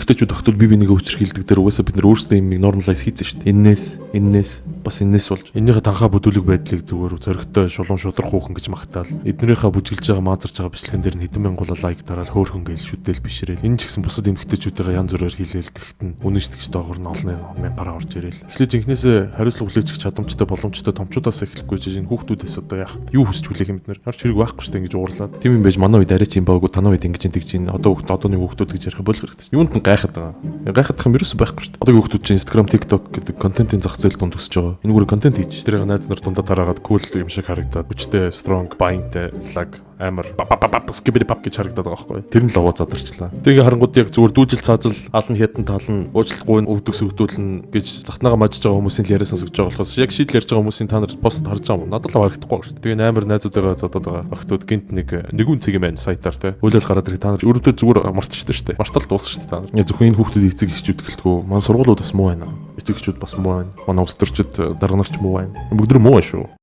эмэгтэйчүүд тогтвол бие бинийгээ хүчрхийлдэг дээр угаасаа бид нар өөрсдөө юм нормалайз хийсэн шүү дээ. Эннээс бас энэс болж энийхээ танхаа бүдүүлэг байдлыг зүгээр зөрөгтэй шулуун шудрах хүүхэн гэж магтаал эднэрийнхээ бүжгэлж байгаа маазарч байгаа бичлэгэн дээр нь хэдэн мянган лайк дараал хөөхөн гээл шүтэл бишрээ. Энэ ч гэсэн бусад эмэгтэйчүүдийн янз бүрээр хийлээл тэгтэн үнэн шитгэж доогор нь олон мянган параа орж ирээл. Эхлээд жинхнээсээ хариуцлага хүлээчих чадамжтай боломжтой томчуудаас эхлэхгүй чинь хүүхдүүдээс одоо яах юу хүсч хүлээх юм бид нар хэрэг байхгүй шүү дээ ингэж уурлаад. Тийм юм байж манай үед арай чинь баагүй танаа үед ингэж тэгж ин одоо одооны хүүхдүүд гэж ярих болох хэрэгтэй. Юунд нь гайхаад байгаа. Гайхах юм ерөөсөй байхгүй шүү дээ. Одоо хүүхдүүд чинь Instagram, TikTok гэдэг контентын зах зээл дунд өсөж байгаа. Энэ бүр контент хийж тэрийг найз нар дундаа тараагаад cool юм шиг харагдаад хүчтэй strong bind-тэй lag амар скибиди пап гэж харагдаад байгаа байхгүй. Тэр нь л овоо задарчлаа. Тэгээ харангууд яг зүгээр дүүжил цаазал алан хятан талан уучлахгүй өвдөг сөгдүүлнэ гэж захнаага мажиж байгаа хүмүүсийн яриа сонсогдож байгаа болохоос яг шийдэл ярьж байгаа хүмүүсийн та нар пост харж байгаа юм. Надад л харагдахгүй шүү дээ. Тэгээ амар найзуудаа зодоод байгаа охтууд гинт нэгүн цэг юм байна сайтаар те. Үйлэл гараад ирэх та нар өрөвдөө зүгээр мартчихдаг шүү дээ. Мартал дуусах шүү дээ та нар. Зөвхөн энэ хүүхдүүд эцэг эхчүүд гэлтгүү. Манай сургуулиуд бас муу байна. Эцэг эхчүүд бас муу байна. Манай улс төрчид дарга нар ч муу байна. Бүгд муу шүү.